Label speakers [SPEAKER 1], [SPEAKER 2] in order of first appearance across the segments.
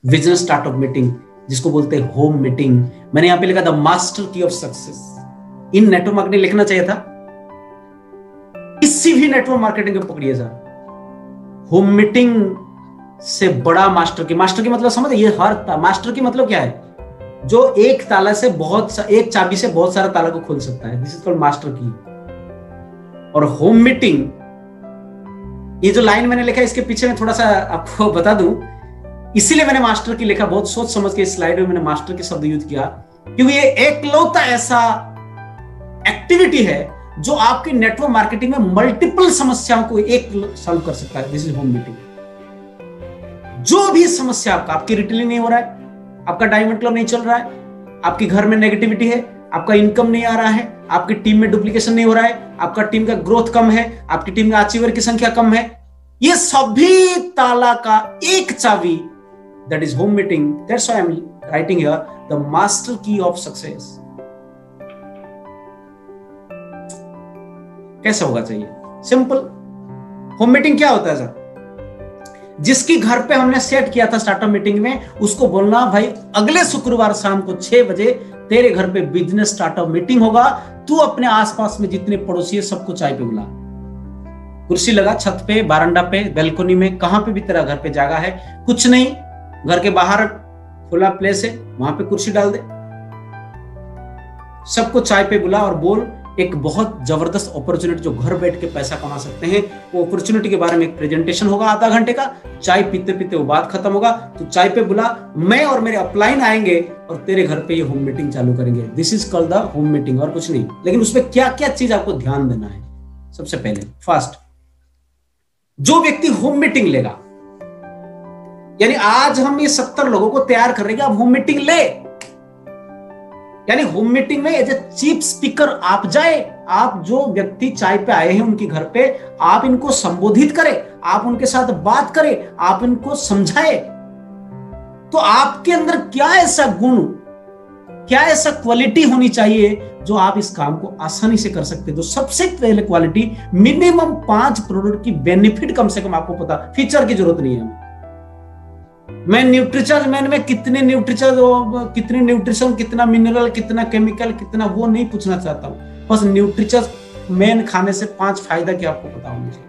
[SPEAKER 1] Vision startup meeting, जिसको बोलते हैं होम मीटिंग। मैंने यहां पे लिखा द मास्टर की of success. In network marketing लिखना चाहिए था, किसी भी नेटवर्क मार्केटिंग को पकड़िए सर, होम मीटिंग से बड़ा मास्टर की मतलब समझ, ये हर मास्टर की मतलब क्या है, जो एक ताला से एक चाबी से बहुत सारा ताला को खोल सकता है, दिस इज कॉल्ड मास्टर की। और होम मीटिंग, ये जो लाइन मैंने लिखा इसके पीछे में थोड़ा सा आपको बता दूं, इसीलिए मैंने मास्टर की लिखा, बहुत सोच समझ के इस स्लाइड में मैंने मास्टर के शब्द यूज किया, क्योंकि ये एकलौता ऐसा एक्टिविटी है जो आपकी नेटवर्क मार्केटिंग में मल्टीपल समस्याओं को एक सॉल्व कर सकता है। This is home meeting. जो भी समस्या आपकी रिटेलिंग नहीं हो रहा है, आपका डायमंड क्लब नहीं चल रहा है, आपके घर में नेगेटिविटी है, आपका इनकम नहीं आ रहा है, आपकी टीम में डुप्लीकेशन नहीं हो रहा है, आपका टीम का ग्रोथ कम है, आपकी टीम में अचीवर की संख्या कम है, ये सभी ताला का एक चाबी, that is home meeting. That's why I am writing here the master की ऑफ सक्सेस। कैसे होगा चाहिए? सिंपल। होम मीटिंग क्या होता है सर? जिसकी घर पे हमने सेट किया था स्टार्टअप मीटिंग में, उसको बोलना भाई अगले शुक्रवार शाम को 6 बजे तेरे घर पे बिजनेस स्टार्टअप मीटिंग होगा, तू अपने आसपास में जितने पड़ोसी है सबको चाय पे बुला, कुर्सी लगा छत पे, बारंडा पे, बैल्कनी में, कहां पे भी तेरा घर पे जगह है, कुछ नहीं, घर के बाहर खुला प्लेस है, वहां पे कुर्सी डाल दे, सबको चाय पे बुला और बोल एक बहुत जबरदस्त अपॉर्चुनिटी जो घर बैठ के पैसा कमा सकते हैं, वो अपॉर्चुनिटी के बारे में एक प्रेजेंटेशन होगा आधा घंटे का, चाय पीते पीते वो बात खत्म होगा, तो चाय पे बुला, मैं और मेरे अपलाइन आएंगे और तेरे घर पे ये होम मीटिंग चालू करेंगे। This is called the home meeting, और कुछ नहीं। लेकिन उसमें क्या क्या चीज आपको ध्यान देना है? सबसे पहले फास्ट, जो व्यक्ति होम मीटिंग लेगा, यानी आज हम ये 70 लोगों को तैयार कर रहे हैं, आप होम मीटिंग ले, यानी होम मीटिंग में एज ए चीफ स्पीकर आप जाए, आप जो व्यक्ति चाय पे आए हैं उनके घर पे, आप इनको संबोधित करें, आप उनके साथ बात करें, आप इनको समझाएं। तो आपके अंदर क्या ऐसा गुण, क्या ऐसा क्वालिटी होनी चाहिए जो आप इस काम को आसानी से कर सकते हैं? तो सबसे पहले क्वालिटी, मिनिमम 5 प्रोडक्ट की बेनिफिट कम से कम आपको पता, फीचर की जरूरत नहीं है हमें। मैं न्यूट्रिशन में कितने न्यूट्रिशन, कितना मिनरल, कितना केमिकल, कितना, वो नहीं पूछना चाहता हूं। बस न्यूट्रिशन मेन खाने से 5 फायदा क्या आपको पता होना चाहिए,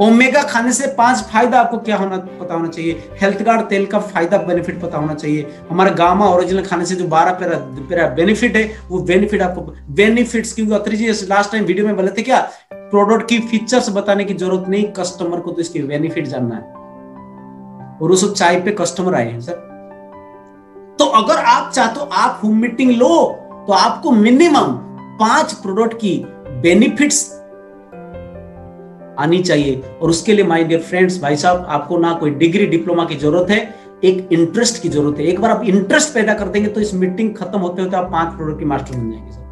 [SPEAKER 1] ओमेगा खाने से 5 फायदा आपको क्या पता होना चाहिए, हेल्थ गार्ड तेल का फायदा बेनिफिट पता होना चाहिए, हमारा गामा ओरिजिनल खाने से जो 12 पेरा बेनिफिट है, वो बेनिफिट आपको, बेनिफिट्स, क्योंकि अत्री जी लास्ट टाइम वीडियो में बोले थे क्या, प्रोडक्ट की फीचर्स बताने की जरूरत नहीं, कस्टमर को तो इसकी बेनिफिट जानना है। और उस चाय पे कस्टमर आए हैं सर, तो अगर आप चाहते हो आप होम मीटिंग लो, तो आपको मिनिमम 5 प्रोडक्ट की बेनिफिट्स आनी चाहिए। और उसके लिए माय डियर फ्रेंड्स, भाई साहब, आपको ना कोई डिग्री डिप्लोमा की जरूरत है, एक इंटरेस्ट की जरूरत है। एक बार आप इंटरेस्ट पैदा कर देंगे तो इस मीटिंग खत्म होते होते आप 5 प्रोडक्ट की मास्टर बन जाएंगे सर।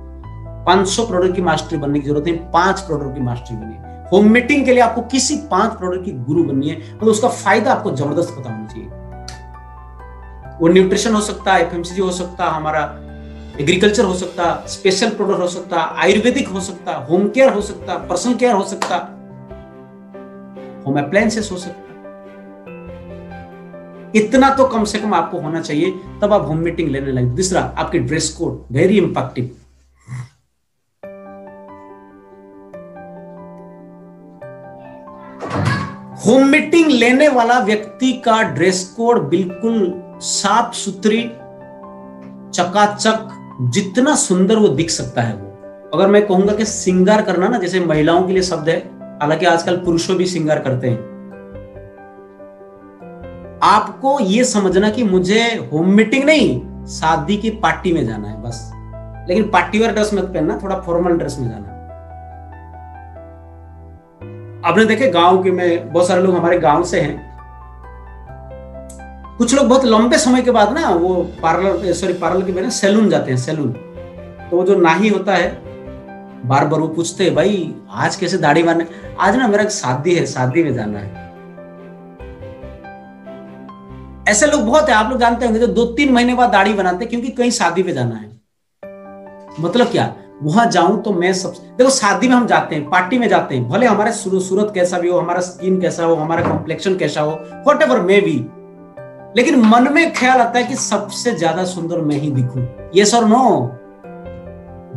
[SPEAKER 1] 500 प्रोडक्ट की मास्टरी बनने की जरूरत है, 5 प्रोडक्ट की मास्टरी बनिए। होम मीटिंग के लिए आपको किसी 5 प्रोडक्ट की गुरु बननी है, मतलब उसका फायदा आपको जबरदस्त पता होना चाहिए। वो न्यूट्रिशन हो सकता है, एफएमसीजी हो सकता है, हमारा एग्रीकल्चर हो सकता, स्पेशल प्रोडक्ट हो सकता, आयुर्वेदिक हो सकता, होम केयर हो सकता, पर्सनल केयर हो सकता, होम अप्लायंसेस हो सकता। इतना तो कम से कम आपको होना चाहिए, तब आप होम मीटिंग लेने लगे। दूसरा, आपकी dress code very impactive. Home meeting लेने वाला व्यक्ति का ड्रेस कोड बिल्कुल साफ सुथरी, चकाचक, जितना सुंदर वो दिख सकता है वो। अगर मैं कहूंगा कि श्रृंगार करना ना, जैसे महिलाओं के लिए शब्द है, हालांकि आजकल पुरुषों भी श्रृंगार करते हैं, आपको ये समझना कि मुझे होम मीटिंग नहीं, शादी की पार्टी में जाना है बस। लेकिन पार्टी वेयर ड्रेस मत पहनना, थोड़ा फॉर्मल ड्रेस में जाना। आपने देखे गांव के में बहुत सारे लोग हमारे गांव से हैं, कुछ लोग बहुत लंबे समय के बाद ना वो पार्लर के बिना सैलून जाते हैं, सैलून। तो वो जो नाही होता है, बार बार वो पूछते हैं, भाई आज कैसे दाढ़ी बनने, आज ना मेरा शादी है, शादी में जाना है। ऐसे लोग बहुत है, आप लोग जानते होंगे, जो 2-3 महीने बाद दाढ़ी बनाते हैं क्योंकि कहीं शादी में जाना है। मतलब क्या, वहां जाऊं तो मैं सब, देखो शादी में हम जाते हैं, पार्टी में जाते हैं, भले हमारे सूरत कैसा भी हो, हमारा स्किन कैसा हो, हमारा कॉम्प्लेक्शन कैसा हो, व्हाटएवर मे बी, लेकिन मन में ख्याल आता है कि सबसे ज्यादा सुंदर मैं ही दिखूं। यस और नो?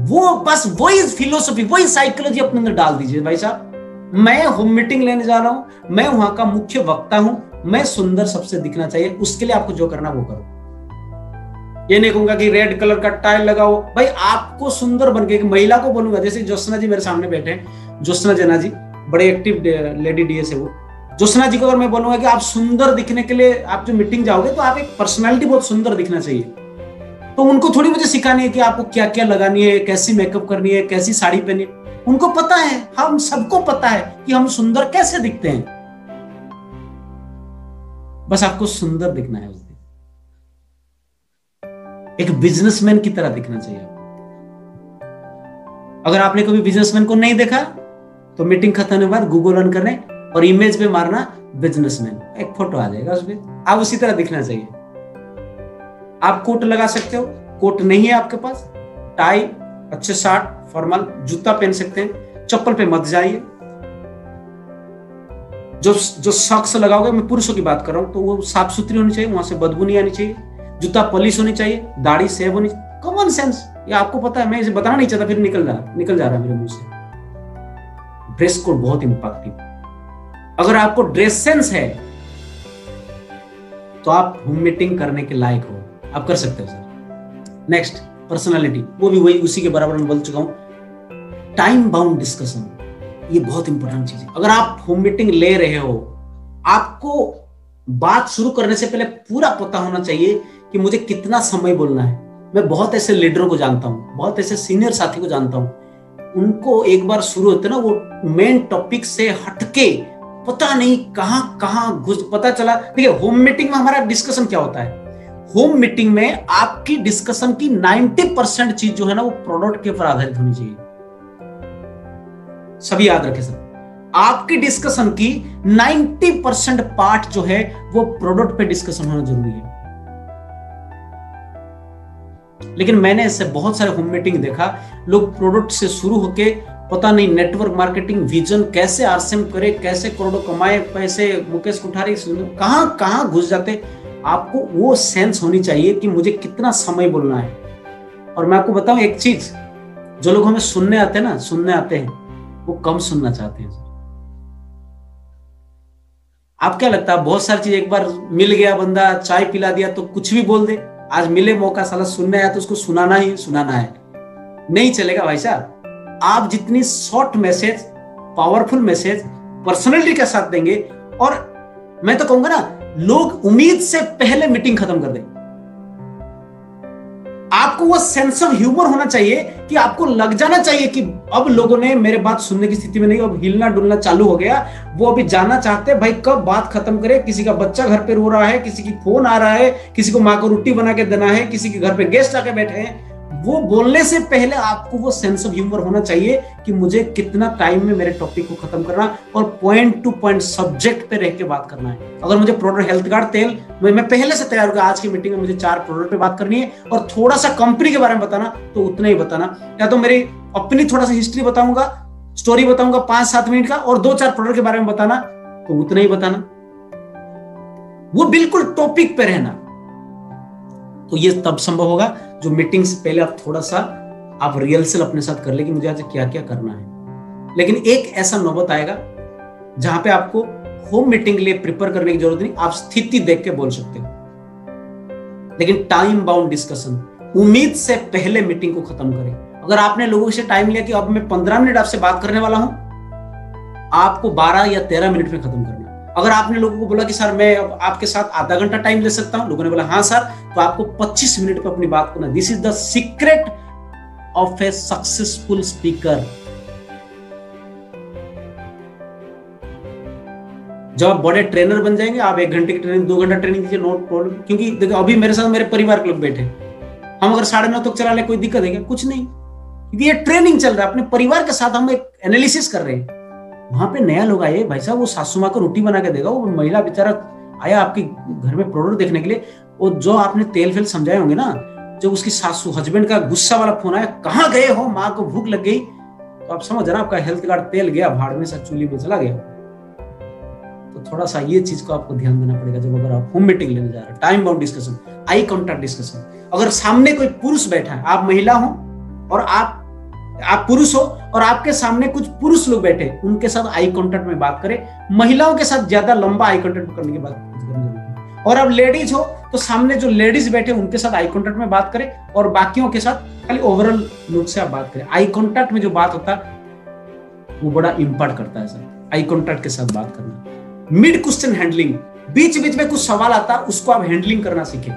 [SPEAKER 1] वो बस वही फिलोसफी, वही साइकोलॉजी अपने अंदर डाल दीजिए भाई साहब। मैं होम मीटिंग लेने जा रहा हूं, मैं वहां का मुख्य वक्ता हूं, मैं सुंदर सबसे दिखना चाहिए, उसके लिए आपको जो करना वो करो। ये नहीं कहूंगा कि रेड कलर का टाई लगाओ, भाई आपको सुंदर बन के, महिला को बोलूंगा, जैसे ज्योत्सना जी मेरे सामने बैठे हैं, ज्योत्सना जेना जी बड़े एक्टिव लेडी डीएस है वो। ज्योत्सना जी को अगर मैं बोलूंगा कि आप सुंदर दिखने के लिए आप जो मीटिंग जाओगे तो आप एक पर्सनालिटी बहुत सुंदर दिखना चाहिए, तो उनको थोड़ी मुझे सिखानी है कि आपको क्या क्या लगानी है, कैसी मेकअप करनी है, कैसी साड़ी पहनी है। उनको पता है, हम सबको पता है कि हम सुंदर कैसे दिखते हैं, बस आपको सुंदर दिखना है उस दिन, एक बिजनेसमैन की तरह दिखना चाहिए। अगर आपने कभी बिजनेसमैन को नहीं देखा तो मीटिंग खत्म होने के बाद गूगल ऑन करने और इमेज पे मारना बिजनेसमैन, एक फोटो आ जाएगा उसमें, आप उसी तरह दिखना चाहिए। आप कोट लगा सकते हो, कोट नहीं है आपके पास, टाई, अच्छे शर्ट, फॉर्मल जूता पहन सकते हैं, चप्पल पे मत जाइए। जो सॉक्स लगाओगे, मैं पुरुषों की बात कर रहा हूं, तो वो साफ सुथरी होनी चाहिए, वहां से बदबू नहीं आनी चाहिए, जूता पॉलिश होनी चाहिए, दाढ़ी सेव होनी चाहिए। कॉमन सेंस, ये आपको पता है, मैं इसे बताना नहीं चाहता, फिर निकल जा रहा है मेरे मुंह से। ड्रेस कोड बहुत इंपॉर्टेंट। अगर आपको ड्रेस सेंस है तो आप होम मीटिंग करने के लायक हो, आप कर सकते हो सर। नेक्स्ट, पर्सनालिटी, वो भी वही उसी के बराबर में बोल चुका हूं। टाइम बाउंड डिस्कशन, ये बहुत इंपॉर्टेंट चीज है। अगर आप होम मीटिंग ले रहे हो, आपको बात शुरू करने से पहले पूरा पता होना चाहिए कि मुझे कितना समय बोलना है। मैं बहुत ऐसे लीडरों को जानता हूं, बहुत ऐसे सीनियर साथी को जानता हूं, उनको एक बार शुरू होते ना, वो मेन टॉपिक से हटके पता नहीं कहां घुस, पता चला। देखिए, होम मीटिंग में हमारा डिस्कशन क्या होता है, होम मीटिंग में आपकी डिस्कशन की 90% चीज जो है ना, वो प्रोडक्ट के ऊपर आधारित होनी चाहिए। सभी याद रखें सर, आपकी डिस्कशन की 90% पार्ट जो है वो प्रोडक्ट पे डिस्कशन होना जरूरी है। लेकिन मैंने ऐसे बहुत सारे होम मीटिंग देखा, लोग प्रोडक्ट से शुरू होके पता नहीं नेटवर्क मार्केटिंग, विजन, कैसे आरसीएम करे, कैसे करोड़ों कमाए, पैसे मुकेश कुठारी कहां घुस जाते। आपको वो सेंस होनी चाहिए कि मुझे कितना समय बोलना है। और मैं आपको बताऊं एक चीज, जो लोग हमें सुनने आते हैं वो कम सुनना चाहते हैं। आप क्या लगता है, बहुत सारी चीज, एक बार मिल गया बंदा, चाय पिला दिया तो कुछ भी बोल दे, आज मिले मौका, साला सुनने आया तो उसको सुनाना ही सुनाना है, नहीं चलेगा भाई साहब। आप जितनी short message, powerful message personality के साथ देंगे, और मैं तो कहूंगा ना, लोग उम्मीद से पहले मीटिंग खत्म कर दें। आपको वो सेंस ऑफ ह्यूमर होना चाहिए कि आपको लग जाना चाहिए कि अब लोगों ने मेरे बात सुनने की स्थिति में नहीं, अब हिलना डुलना चालू हो गया, वो अभी जानना चाहते हैं भाई कब बात खत्म करे। किसी का बच्चा घर पे रो रहा है, किसी की फोन आ रहा है, किसी को माँ को रोटी बना के देना है, किसी के घर पे गेस्ट आके बैठे हैं। वो बोलने से पहले आपको वो सेंस ऑफ ह्यूमर होना चाहिए कि मुझे कितना टाइम में मेरे टॉपिक को खत्म करना, और पॉइंट टू पॉइंट सब्जेक्ट पे रह के बात करना है। अगर मुझे प्रोडक्ट हेल्थ कार्ड तेल, मैं पहले से तैयार होगा, आज की मीटिंग में मुझे 4 प्रोडक्ट पे बात करनी है और थोड़ा सा कंपनी के बारे में बताना, तो उतना ही बताना। या तो मेरी अपनी थोड़ा सा हिस्ट्री बताऊंगा, स्टोरी बताऊंगा 5-7 मिनट का, और 2-4 प्रोडक्ट के बारे में बताना, तो उतना ही बताना। वो बिल्कुल टॉपिक पे रहना। तो ये तब संभव होगा जो मीटिंग से पहले आप थोड़ा सा आप रिहर्सल अपने साथ कर ले कि मुझे आज क्या क्या करना है। लेकिन एक ऐसा नौबत आएगा जहां पे आपको होम मीटिंग के लिए प्रिपेयर करने की जरूरत नहीं, आप स्थिति देख के बोल सकते हो। लेकिन टाइम बाउंड डिस्कशन, उम्मीद से पहले मीटिंग को खत्म करें। अगर आपने लोगों से टाइम लिया कि अब मैं 15 मिनट आपसे बात करने वाला हूं, आपको 12 या 13 मिनट में खत्म करना। अगर आपने लोगों को बोला कि सर मैं आपके साथ आधा घंटा टाइम ले सकता हूं, लोगों ने बोला हाँ सर, तो आपको 25 मिनट पे अपनी बात करना। This is the secret of A successful speaker. जब आप बड़े ट्रेनर बन जाएंगे, आप 1 घंटे की ट्रेनिंग, 2 घंटा ट्रेनिंग दीजिए, नो प्रॉब्लम। क्योंकि देखो अभी मेरे साथ मेरे परिवार के लोग बैठे, हम अगर 9:30 तक चला ले, कोई दिक्कत है क्या? कुछ नहीं, क्योंकि ये ट्रेनिंग चल रहा है, अपने परिवार के साथ हम एक एनालिसिस कर रहे हैं। वहां पे नया लोग आए, भाई साहब वो सासू माँ को रोटी बना के देगा, वो महिला बेचारा आया आपके घर में प्रोडक्ट देखने के लिए, वो जो आपने तेल फेल समझाए होंगे ना, जब उसकी सासू हस्बैंड का गुस्सा वाला फोन आया, कहाँ गए हो, माँ को भूख लग गई, तो आप समझ रहे आपका हेल्थ कार्ड तेल गया भाड़ में, सब चूल्ही में चला गया। तो थोड़ा सा ये चीज को आपको ध्यान देना पड़ेगा जब अगर आप होम मीटिंग लेने जा रहे हैं। Time bound discussion, eye contact discussion. अगर सामने कोई पुरुष बैठा है, आप महिला हो और आप पुरुष हो और आपके सामने कुछ पुरुष लोग बैठे, उनके साथ आई कॉन्टैक्ट में बात करें। महिलाओं के साथ ज्यादा लंबा आई कॉन्टैक्ट करने की बात करनी है। और अब लेडीज हो तो सामने जो लेडीज बैठे उनके साथ आई कॉन्टैक्ट में बात करें और बाकियों के साथ खाली ओवरऑल लुक से आप बात करें। आई कॉन्टैक्ट में जो बात होता है वो बड़ा इंपैक्ट करता है सर, आई कॉन्टैक्ट के साथ बात करना। मिड क्वेश्चन हैंडलिंग, बीच बीच में कुछ सवाल आता है उसको आप हैंडलिंग करना सीखें।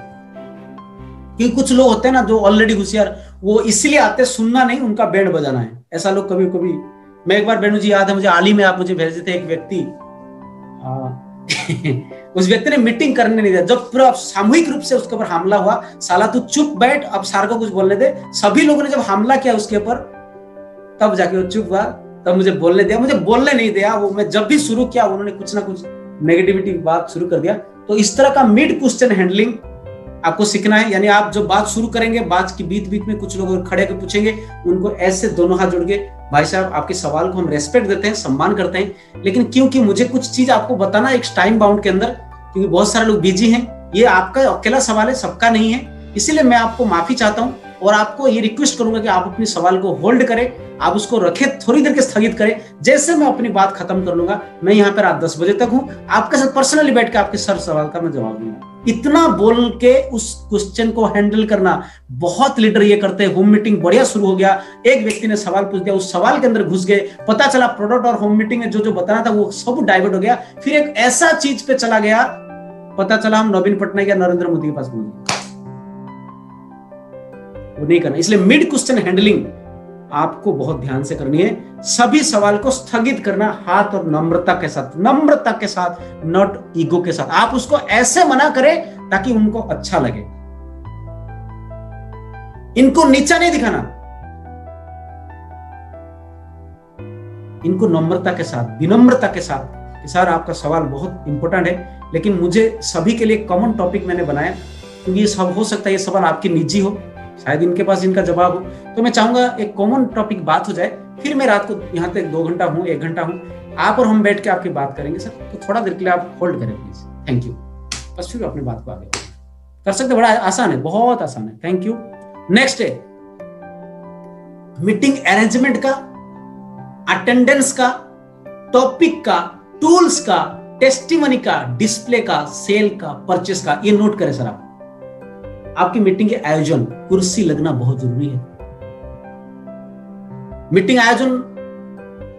[SPEAKER 1] क्योंकि कुछ लोग होते हैं ना जो ऑलरेडी होशियार, वो इसलिए आते सुनना नहीं, उनका बैंड बजाना है। ऐसा लोग कभी कभी, मैं एक बार बेनू जी याद है मुझे, हाल ही में आप मुझे भेजे थे एक व्यक्ति उस व्यक्ति ने मीटिंग करने नहीं दिया। जब पूरा सामूहिक रूप से उसके ऊपर हमला हुआ, साला तू चुप बैठ, अब सार को कुछ बोलने दे, सभी लोगों ने जब हमला किया उसके ऊपर तब जाके वो चुप हुआ, तब मुझे बोलने दिया। मुझे बोलने नहीं दिया, वो मैं जब भी शुरू किया उन्होंने कुछ ना कुछ नेगेटिविटी बात शुरू कर दिया। तो इस तरह का मिड क्वेश्चन हैंडलिंग आपको सीखना है। यानी आप जो बात शुरू करेंगे, बात की बीच बीच में कुछ लोग खड़े होकर पूछेंगे, उनको ऐसे दोनों हाथ जोड़ के, भाई साहब आपके सवाल को हम रेस्पेक्ट देते हैं, सम्मान करते हैं, लेकिन क्योंकि मुझे कुछ चीज आपको बताना एक टाइम बाउंड के अंदर, क्योंकि बहुत सारे लोग बिजी हैं, ये आपका अकेला सवाल है, सबका नहीं है, इसीलिए मैं आपको माफी चाहता हूं और आपको ये रिक्वेस्ट करूंगा कि आप अपने सवाल को होल्ड करें, आप उसको रखें, थोड़ी देर के स्थगित करें। जैसे मैं अपनी बात खत्म कर लूंगा, मैं यहाँ पर रात 10 बजे तक हूं, आपके साथ पर्सनली बैठ के आपके सर सवाल का मैं जवाब दूंगा। इतना बोल के उस क्वेश्चन को हैंडल करना, बहुत लीडर ये करते हैं। होम मीटिंग बढ़िया शुरू हो गया, एक व्यक्ति ने सवाल पूछ दिया, उस सवाल के अंदर घुस गए, पता चला प्रोडक्ट और होम मीटिंग में जो जो बताना था वो सब डाइवर्ट हो गया। फिर एक ऐसा चीज पे चला गया, पता चला हम नवीन पटनायक या नरेंद्र मोदी के पास पहुंच गए। वो नहीं करना। इसलिए मिड क्वेश्चन हैंडलिंग आपको बहुत ध्यान से करनी है। सभी सवाल को स्थगित करना हाथ और नम्रता के साथ, नम्रता के साथ, नॉट ईगो के साथ। आप उसको ऐसे मना करें ताकि उनको अच्छा लगे। इनको नीचा नहीं दिखाना, इनको नम्रता के साथ, विनम्रता के साथ कि सर आपका सवाल बहुत इंपॉर्टेंट है, लेकिन मुझे सभी के लिए कॉमन टॉपिक मैंने बनाया, क्योंकि ये सब हो सकता है ये सवाल आपके निजी हो, शायद इनके पास इनका जवाब हो, तो मैं चाहूंगा एक कॉमन टॉपिक बात हो जाए। फिर मैं रात को यहाँ तक 2 घंटा हूँ, 1 घंटा हूँ, आप और हम बैठ के आपकी बात करेंगे सर। तो थोड़ा देर के लिए आप होल्ड करें प्लीज, थैंक यू। बस फिर अपनी बात को आगे कर सकते, बड़ा आसान है, बहुत आसान है। Thank you. नेक्स्ट है मीटिंग अरेंजमेंट का, अटेंडेंस का, टॉपिक का, टूल्स का, टेस्टिमनी का, डिस्प्ले का, सेल का, परचेस का। ये नोट करें सर। आपकी मीटिंग के आयोजन, कुर्सी लगना बहुत जरूरी है। मीटिंग आयोजन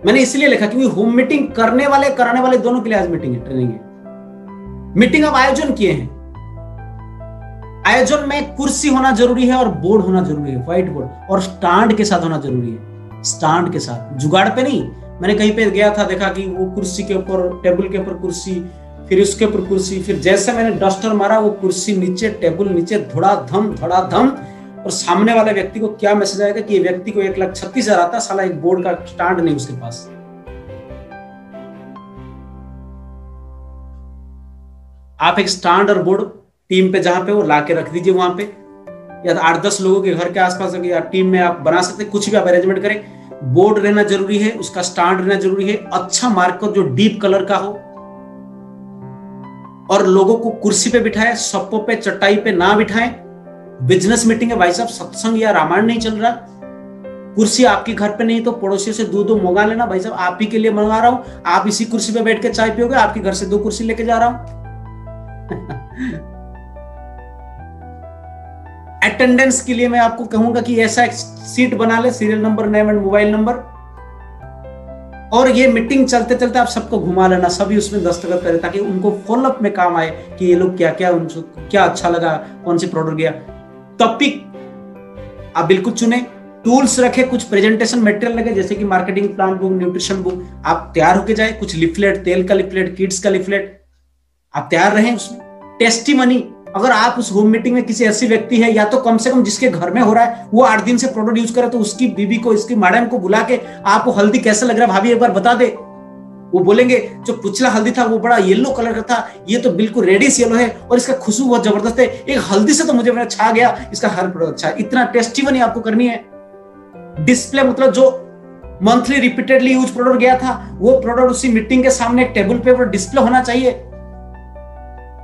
[SPEAKER 1] मैंने इसलिए लिखा क्योंकि होम मीटिंग करने वाले कराने वाले दोनों के लिए आज मीटिंग है, ट्रेनिंग है। मीटिंग आप आयोजन किए हैं, आयोजन में कुर्सी होना जरूरी है और बोर्ड होना जरूरी है, व्हाइट बोर्ड, और स्टैंड के साथ होना जरूरी है। स्टैंड के साथ, जुगाड़ पे नहीं। मैंने कहीं पे गया था, देखा कि वो कुर्सी के ऊपर, टेबल के ऊपर कुर्सी, फिर उसके ऊपर कुर्सी, फिर जैसे मैंने डस्टर मारा वो कुर्सी नीचे, टेबल नीचे, धड़ाधम। और सामने वाले व्यक्ति को क्या मैसेज आएगा कि ये व्यक्ति को 1,36,000 आता, साला एक बोर्ड का स्टैंड नहीं उसके पास। आप एक स्टैंड और बोर्ड टीम पे जहां पे वो लाके रख दीजिए, वहां पे, या 8-10 लोगों के घर के आसपास या टीम में आप बना सकते, कुछ भी आप अरेंजमेंट करें। बोर्ड रहना जरूरी है, उसका स्टैंड रहना जरूरी है, अच्छा मार्कर जो डीप कलर का हो, और लोगों को कुर्सी पे बिठाए, सप्पो पे, चटाई पे ना बिठाएं। बिजनेस मीटिंग है भाई साहब, सत्संग या रामायण नहीं चल रहा। कुर्सी आपके घर पे नहीं तो पड़ोसियों से 2-2 मंगा लेना। भाई साहब आप ही के लिए मंगा रहा हूं, आप इसी कुर्सी पे बैठ के चाय पियोगे, आपके घर से 2 कुर्सी लेके जा रहा हूं। अटेंडेंस के लिए मैं आपको कहूंगा कि ऐसा एक सीट बना ले, serial number, name and mobile number, और ये मीटिंग चलते चलते आप सबको घुमा लेना, सभी उसमें दस्तखत करें, ताकि उनको फॉलोअप में काम आए कि ये लोग क्या क्या, उनको क्या अच्छा लगा, कौन सी प्रोडक्ट गया। टॉपिक आप बिल्कुल चुने, टूल्स रखे, कुछ प्रेजेंटेशन मटेरियल लगे जैसे कि marketing plan book, nutrition book, आप तैयार होके जाए। कुछ लिफलेट, तेल का लिफलेट, किड्स का लिफलेट, आप तैयार रहें उसमें। टेस्टिमनी, अगर आप उस होम मीटिंग में किसी ऐसी व्यक्ति है, या तो कम से कम जिसके घर में हो रहा है वो 8 दिन से प्रोडक्ट यूज करे, तो उसकी बीबी को, इसकी मैडम को बुला के आपको हल्दी कैसा लग रहा है भाभी एक बार बता दे। वो बोलेंगे जो पिछला हल्दी था वो बड़ा येलो कलर का था, ये तो बिल्कुल रेडिश येलो है और इसका खुशबू बहुत जबरदस्त है, एक हल्दी से तो मुझे मेरा छा गया, इसका हर प्रोडक्ट अच्छा है। इतना टेस्टिमनी आपको करनी है। डिस्प्ले मतलब जो मंथली रिपीटेडली यूज प्रोडक्ट गया था, वो प्रोडक्ट उसी मीटिंग के सामने एक टेबल पे पर डिस्प्ले होना चाहिए।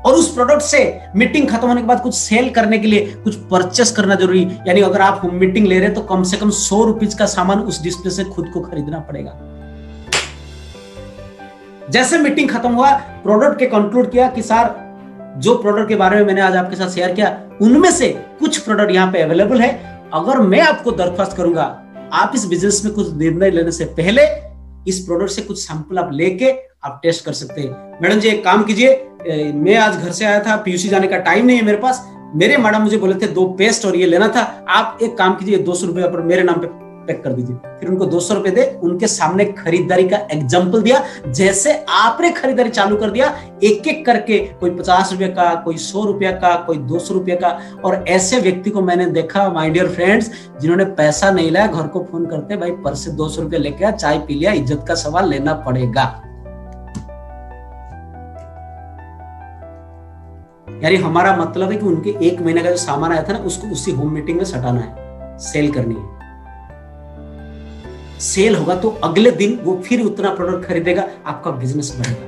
[SPEAKER 1] और उस प्रोडक्ट से मीटिंग खत्म होने के बाद कुछ सेल करने के लिए कुछ परचेस करना जरूरी, यानी अगर आप होम मीटिंग ले रहे हैं तो कम से कम 100 रुपीज का सामान उस डिस्प्ले से खुद को खरीदना पड़ेगा। जैसे मीटिंग खत्म हुआ, प्रोडक्ट के कंक्लूड किया कि सर जो प्रोडक्ट के बारे में मैंने आज आपके साथ शेयर किया, उनमें से कुछ प्रोडक्ट यहाँ पे अवेलेबल है। अगर मैं आपको दरख्वास्त करूंगा, आप इस बिजनेस में कुछ निर्णय लेने से पहले इस प्रोडक्ट से कुछ सैंपल आप लेके आप टेस्ट कर सकते हैं। मैडम जी एक काम कीजिए, मैं आज घर से आया था, पीयूसी जाने का टाइम नहीं है मेरे पास, मेरे मैडम मुझे बोले थे 2 पेस्ट और ये लेना था, आप एक काम कीजिए 200 रुपए पर मेरे नाम पे पैक कर दीजिए। फिर उनको 200 रुपए दे, उनके सामने खरीदारी का एग्जाम्पल दिया, जैसे आपने खरीदारी चालू कर दिया, एक एक करके, कोई 50 रुपए का, कोई 100 रुपए का, कोई 200 रुपए का। और ऐसे व्यक्ति को मैंने देखा माय डियर फ्रेंड्स, जिन्होंने पैसा नहीं लाया, घर को फोन करते, भाई पर्स से 200 रुपए लेके आ, चाय पी लिया, इज्जत का सवाल लेना पड़ेगा। यानी हमारा मतलब है कि उनके 1 महीने का जो सामान आया था ना, उसको उसी होम मीटिंग में सटाना है, सेल करनी है। सेल होगा तो अगले दिन वो फिर उतना प्रोडक्ट खरीदेगा, आपका बिजनेस बढ़ेगा।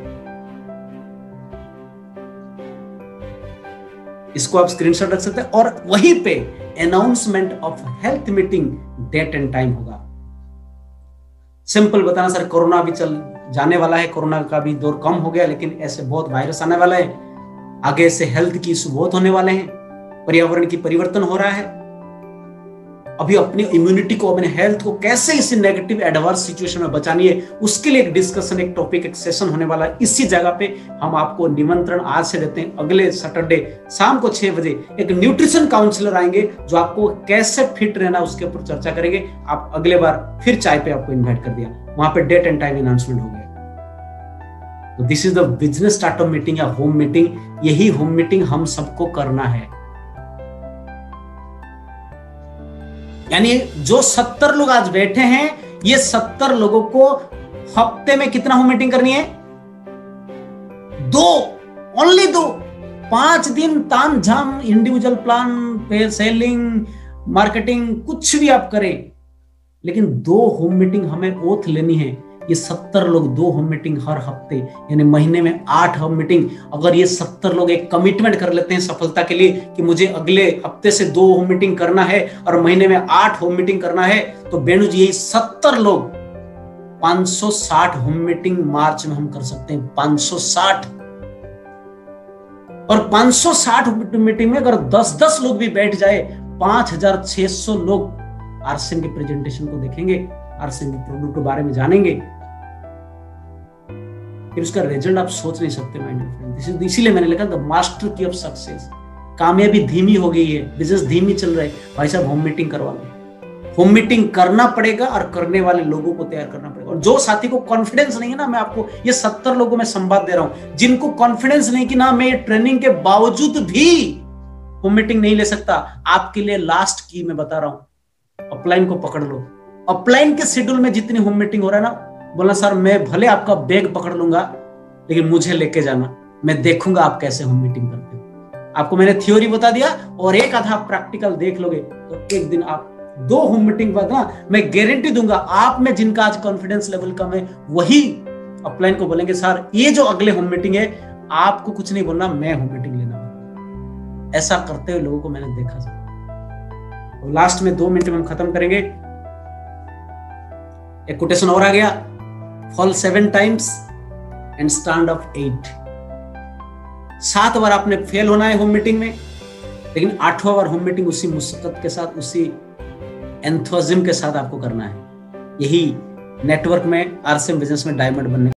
[SPEAKER 1] इसको आप स्क्रीनशॉट रख सकते हैं। और वहीं पे announcement of health meeting date and time होगा। सिंपल बताना, सर कोरोना भी चल जाने वाला है, कोरोना का भी दौर कम हो गया, लेकिन ऐसे बहुत वायरस आने वाला है, आगे से हेल्थ की इशू बहुत होने वाले हैं, पर्यावरण की परिवर्तन हो रहा है। अभी अपनी इम्यूनिटी को, अपने हेल्थ को कैसे इसी नेगेटिव एडवर्स सिचुएशन में बचानी है, उसके लिए एक डिस्कशन, एक टॉपिक, एक सेशन होने वाला है। इसी जगह पे हम आपको निमंत्रण आज से देते हैं। अगले सैटरडे शाम को 6 बजे एक न्यूट्रिशन काउंसलर आएंगे, जो आपको कैसे फिट रहना उसके ऊपर चर्चा करेंगे। आप अगले बार फिर चाय पे आपको इन्वाइट कर दिया, वहां पे डेट एंड टाइम अनाउंसमेंट हो गया। तो this is the business startup meeting या होम मीटिंग। यही होम मीटिंग हम सबको करना है। यानी जो 70 लोग आज बैठे हैं, ये 70 लोगों को हफ्ते में कितना होम मीटिंग करनी है? 2, ओनली 2। 5 दिन ताम झाम इंडिविजुअल प्लान पे, सेलिंग, मार्केटिंग, कुछ भी आप करें, लेकिन 2 होम मीटिंग हमें ओथ लेनी है। ये 70 लोग 2 होम मीटिंग हर हफ्ते, यानी महीने में 8 होम मीटिंग। अगर ये 70 लोग एक कमिटमेंट कर लेते हैं सफलता के लिए कि मुझे अगले हफ्ते से 2 होम मीटिंग करना है और महीने में 8 होम मीटिंग करना है, तो बेनू जी यही 70 लोग 560 होम मीटिंग मार्च में हम कर सकते हैं। 560। और 560 मीटिंग में अगर 10-10 लोग भी बैठ जाए, 5600 लोग आरसीएम के प्रेजेंटेशन को देखेंगे, आरसीएम के प्रोडक्ट के बारे में जानेंगे। फिर उसका रिजल्ट आप सोच नहीं सकते माय डियर फ्रेंड। इसीलिए मैंने लिखा द मास्टर की ऑफ सक्सेस। कामयाबी धीमी हो गई है, बिजनेस धीमी चल रहा है, भाई साहब होम मीटिंग करवा लो। होम मीटिंग करना पड़ेगा और करने वाले लोगों को तैयार करना पड़ेगा। और जो साथी को कॉन्फिडेंस नहीं है ना, मैं आपको ये 70 लोगों में संवाद दे रहा हूं, जिनको कॉन्फिडेंस नहीं कि ना मैं ये ट्रेनिंग के बावजूद भी होम मीटिंग नहीं ले सकता, आपके लिए लास्ट की मैं बता रहा हूं, अपलाइन को पकड़ लो। अपलाइन के शेड्यूल में जितनी होम मीटिंग हो रहा है ना, बोलना सर मैं भले आपका बैग पकड़ लूंगा, लेकिन मुझे लेके जाना, मैं देखूंगा आप कैसे होम मीटिंग करते हो। आपको मैंने थ्योरी बता दिया और एक आधा प्रैक्टिकल देख लोगे तो एक दिन आप 2 होम मीटिंग बाद ना, मैं गारंटी दूंगा आप में जिनका आज कॉन्फिडेंस लेवल कम है, वही अपलाइन को बोलेंगे सर ये जो अगले होम मीटिंग है, आपको कुछ नहीं बोलना, मैं होम मीटिंग लेना। ऐसा करते हुए लोगों को मैंने देखा था। लास्ट में 2 मिनट में हम खत्म करेंगे। एक कोटेशन और आ गया, fall 7 times and stand up 8। 7 बार आपने फेल होना है होम मीटिंग में, लेकिन 8वां बार होम मीटिंग उसी मुशक्कत के साथ, उसी एंथुसिज्म के साथ आपको करना है। यही नेटवर्क में, आरसीएम बिजनेस में डायमंड बनने